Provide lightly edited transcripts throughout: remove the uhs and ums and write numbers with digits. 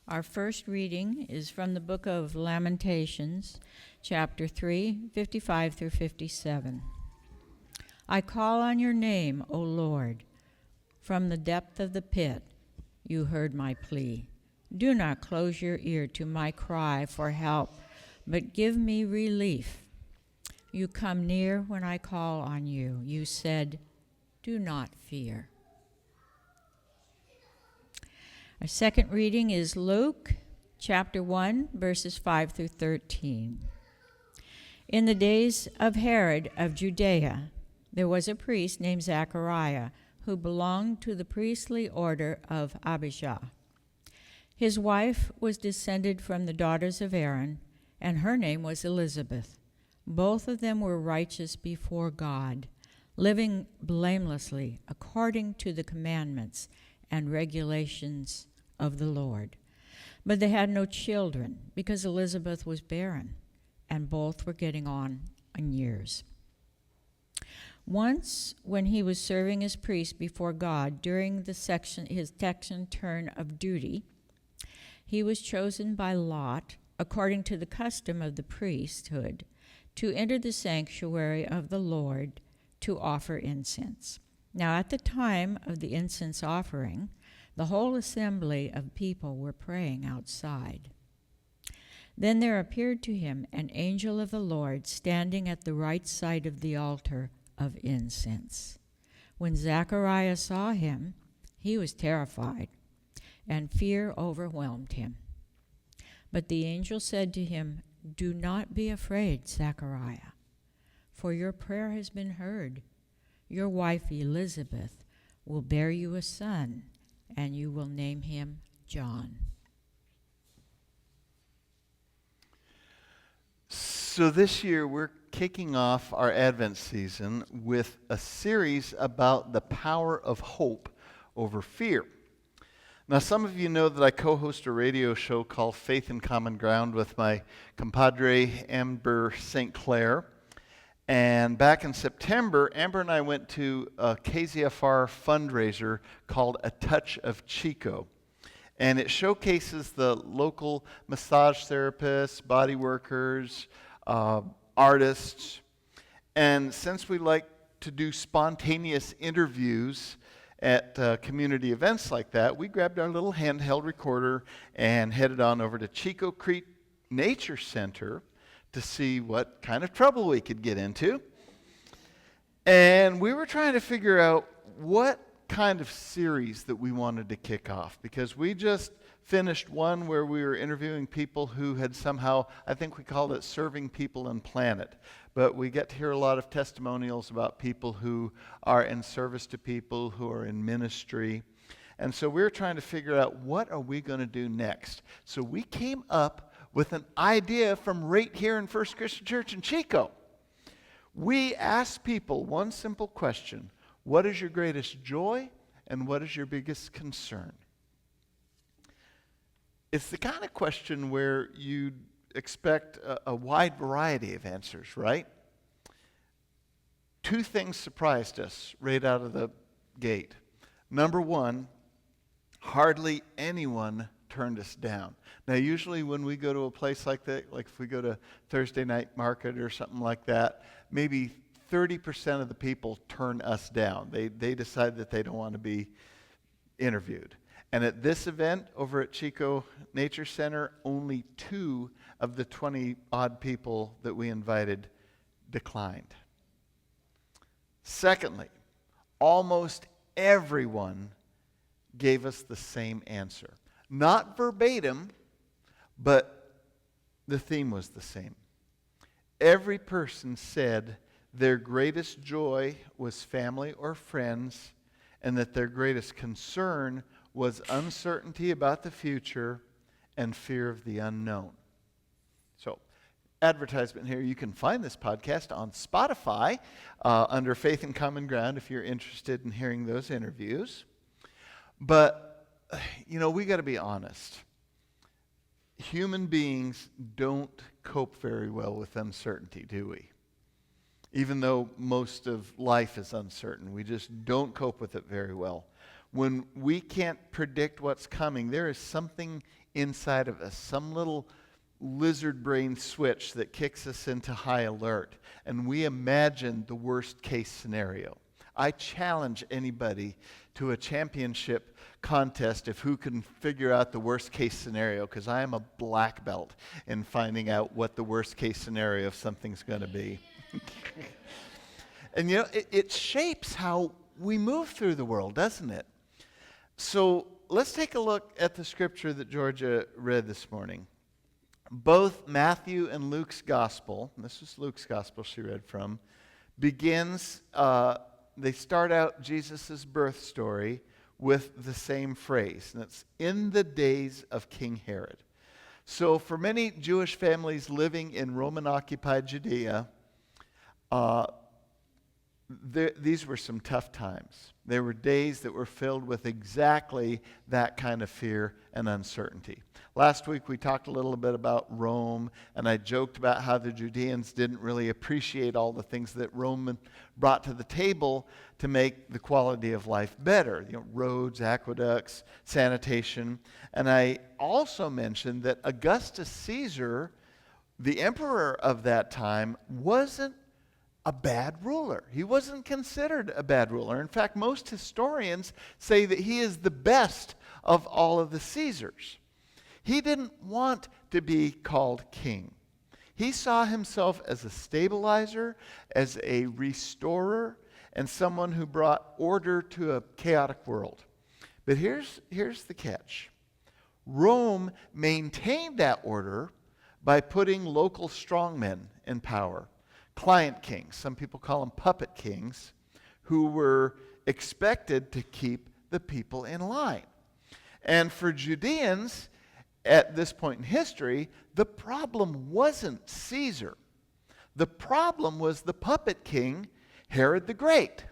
Our first reading is from the book of Lamentations, chapter 3, 55 through 57. I call on your name, O Lord. From the depth of the pit, you heard my plea. Do not close your ear to my cry for help, but give me relief. You come near when I call on you. You said, do not fear. Our second reading is Luke chapter 1, verses 5 through 13. In the days of Herod of Judea, there was a priest named Zachariah who belonged to the priestly order of Abijah. His wife was descended from the daughters of Aaron, and her name was Elizabeth. Both of them were righteous before God, living blamelessly according to the commandments and regulations of the Lord. But they had no children because Elizabeth was barren, and both were getting on in years. Once, when he was serving as priest before God during his section turn of duty, he was chosen by lot, according to the custom of the priesthood, to enter the sanctuary of the Lord to offer incense. Now, at the time of the incense offering, the whole assembly of people were praying outside. Then there appeared to him an angel of the Lord standing at the right side of the altar of incense. When Zachariah saw him, he was terrified, and fear overwhelmed him. But the angel said to him, do not be afraid, Zachariah, for your prayer has been heard. Your wife Elizabeth will bear you a son, and you will name him John. So this year we're kicking off our Advent season with a series about the power of hope over fear. Now, some of you know that I co-host a radio show called Faith and Common Ground with my compadre, Amber St. Clair. And back in September, Amber and I went to a KZFR fundraiser called A Touch of Chico. And it showcases the local massage therapists, body workers, artists. And since we like to do spontaneous interviews at community events like that, we grabbed our little handheld recorder and headed on over to Chico Creek Nature Center to see what kind of trouble we could get into. And we were trying to figure out what kind of series that we wanted to kick off, because we just finished one where we were interviewing people who had somehow, I think we called it Serving People and Planet, but we get to hear a lot of testimonials about people who are in service to people, who are in ministry. And so we were trying to figure out, what are we going to do next? So we came up with an idea from right here in First Christian Church in Chico. We asked people one simple question: what is your greatest joy and what is your biggest concern? It's the kind of question where you'd expect a wide variety of answers, right? Two things surprised us right out of the gate. Number one, hardly anyone turned us down. Now, usually when we go to a place like that, like if we go to Thursday night market or something like that, maybe 30% of the people turn us down. They decide that they don't want to be interviewed. And at this event over at Chico Nature Center, only 2 of the 20-odd people that we invited declined. Secondly, almost everyone gave us the same answer. Not verbatim, but the theme was the same. Every person said their greatest joy was family or friends, and that their greatest concern was uncertainty about the future and fear of the unknown. So, advertisement here, you can find this podcast on Spotify under Faith and Common Ground if you're interested in hearing those interviews. But, you know, we got to be honest. Human beings don't cope very well with uncertainty, do we? Even though most of life is uncertain, we just don't cope with it very well. when we can't predict what's coming, there is something inside of us, some little lizard brain switch that kicks us into high alert, and we imagine the worst case scenario. I challenge anybody to a championship contest of who can figure out the worst case scenario, because I am a black belt in finding out what the worst case scenario of something's going to be. And it shapes how we move through the world, doesn't it? So let's take a look at the scripture that Georgia read this morning. Both Matthew and Luke's gospel, and this is Luke's gospel she read from, begins, they start out Jesus' birth story with the same phrase, and it's in the days of King Herod. So for many Jewish families living in Roman-occupied Judea, these were some tough times. They were days that were filled with exactly that kind of fear and uncertainty. Last week we talked a little bit about Rome, and I joked about how the Judeans didn't really appreciate all the things that Rome brought to the table to make the quality of life better. Roads, aqueducts, sanitation. And I also mentioned that Augustus Caesar, the emperor of that time, wasn't a bad ruler. He wasn't considered a bad ruler. In fact, most historians say that he is the best of all of the Caesars. He didn't want to be called king. He saw himself as a stabilizer, as a restorer, and someone who brought order to a chaotic world. But here's the catch. Rome maintained that order by putting local strongmen in power. Client kings, some people call them puppet kings, who were expected to keep the people in line. And for Judeans, at this point in history, the problem wasn't Caesar. The problem was the puppet king, Herod the Great.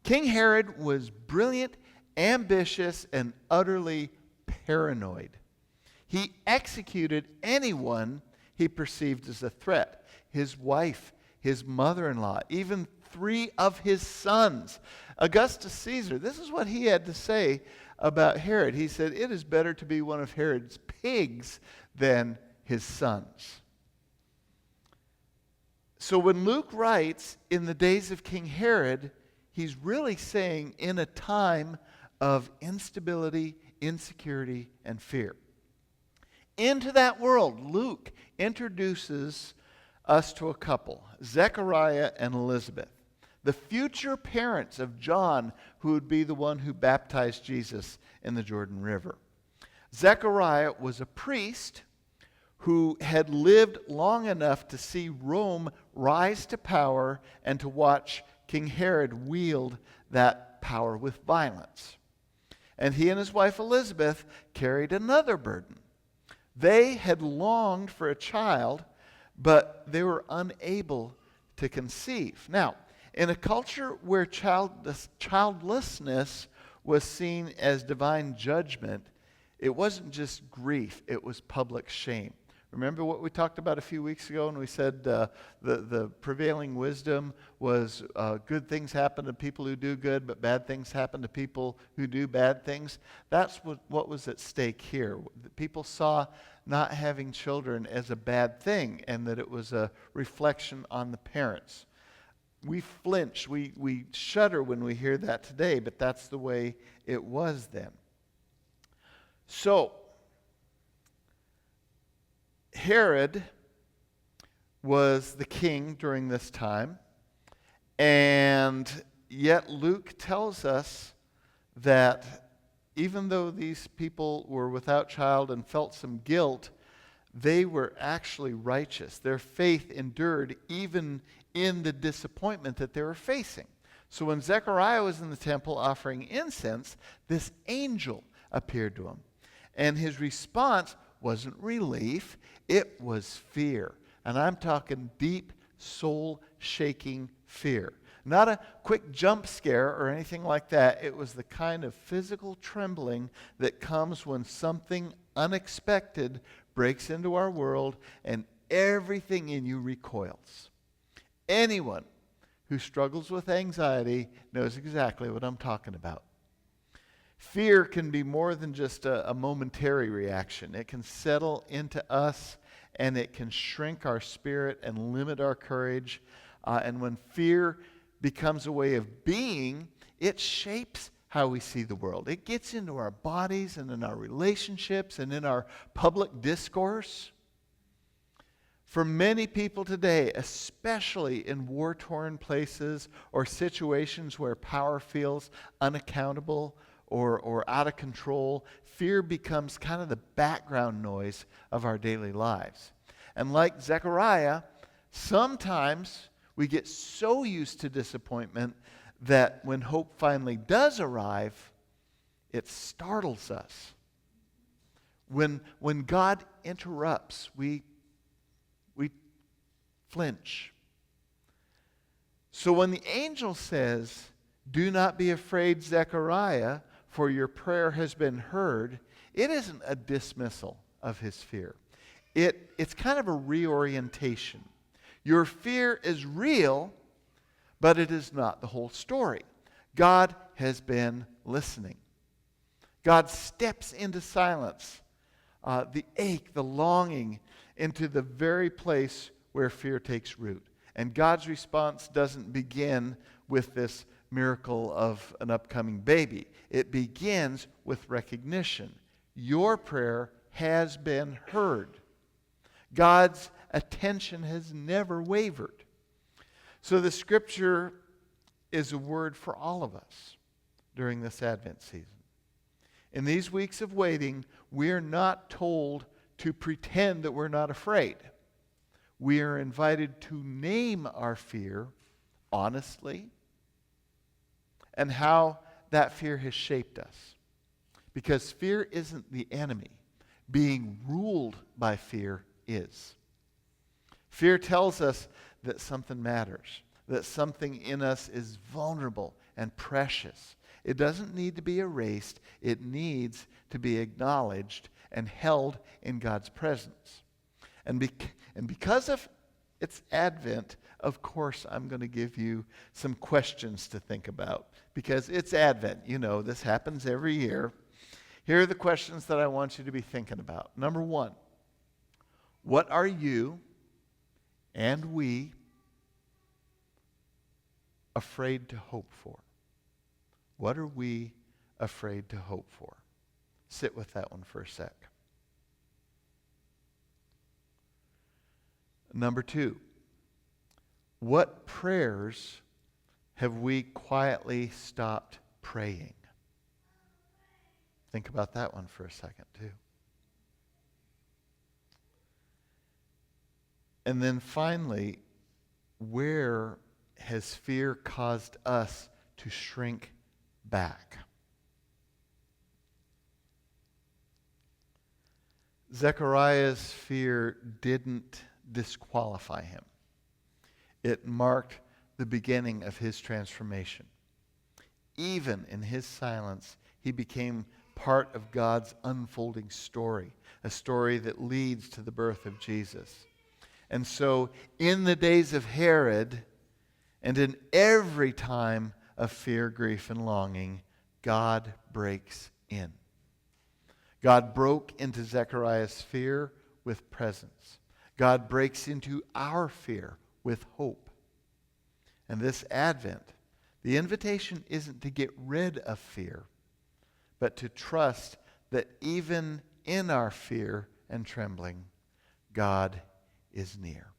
King Herod was brilliant, ambitious, and utterly paranoid. He executed anyone he perceived as a threat. His wife, his mother-in-law, even 3 of his sons. Augustus Caesar, this is what he had to say about Herod. He said, "It is better to be one of Herod's pigs than his sons." So when Luke writes, in the days of King Herod, he's really saying in a time of instability, insecurity, and fear. Into that world, Luke introduces us to a couple, Zechariah and Elizabeth, the future parents of John, who would be the one who baptized Jesus in the Jordan River. Zechariah was a priest who had lived long enough to see Rome rise to power and to watch King Herod wield that power with violence. And he and his wife Elizabeth carried another burden. They had longed for a child, but they were unable to conceive. Now, in a culture where childlessness was seen as divine judgment, it wasn't just grief, it was public shame. Remember what we talked about a few weeks ago when we said the prevailing wisdom was good things happen to people who do good, but bad things happen to people who do bad things? That's what was at stake here. People saw not having children as a bad thing, and that it was a reflection on the parents. We flinch, we shudder when we hear that today, but that's the way it was then. So, Herod was the king during this time, and yet Luke tells us that even though these people were without child and felt some guilt, they were actually righteous. Their faith endured even in the disappointment that they were facing. So when Zechariah was in the temple offering incense, this angel appeared to him. And his response wasn't relief, it was fear. And I'm talking deep, soul-shaking fear. Not a quick jump scare or anything like that. It was the kind of physical trembling that comes when something unexpected breaks into our world and everything in you recoils. Anyone who struggles with anxiety knows exactly what I'm talking about. Fear can be more than just a momentary reaction. It can settle into us, and it can shrink our spirit and limit our courage. And when fear becomes a way of being, it shapes how we see the world. It gets into our bodies and in our relationships and in our public discourse. For many people today, especially in war-torn places or situations where power feels unaccountable or out of control, fear becomes kind of the background noise of our daily lives. And like Zechariah, sometimes we get so used to disappointment that when hope finally does arrive, it startles us. When God interrupts, we flinch. So when the angel says, "Do not be afraid, Zechariah, for your prayer has been heard," it isn't a dismissal of his fear. It's kind of a reorientation. Your fear is real, but it is not the whole story. God has been listening. God steps into silence, the ache, the longing, into the very place where fear takes root. And God's response doesn't begin with this miracle of an upcoming baby. It begins with recognition. Your prayer has been heard. God's attention has never wavered. So the scripture is a word for all of us during this Advent season. In these weeks of waiting, we're not told to pretend that we're not afraid. We are invited to name our fear honestly and how that fear has shaped us. Because fear isn't the enemy. Being ruled by fear is. Fear tells us that something matters, that something in us is vulnerable and precious. It doesn't need to be erased. It needs to be acknowledged and held in God's presence. And because of its advent, of course, I'm going to give you some questions to think about. Because it's Advent. You know, this happens every year. Here are the questions that I want you to be thinking about. Number one, what are you and we afraid to hope for? What are we afraid to hope for? Sit with that one for a sec. Number two, what prayers have we quietly stopped praying? Think about that one for a second, too. And then finally, where has fear caused us to shrink back? Zechariah's fear didn't disqualify him. It marked the beginning of his transformation. Even in his silence, he became part of God's unfolding story, a story that leads to the birth of Jesus. And so, in the days of Herod, and in every time of fear, grief, and longing, God breaks in. God broke into Zechariah's fear with presence. God breaks into our fear with hope. And this Advent, the invitation isn't to get rid of fear, but to trust that even in our fear and trembling, God is near.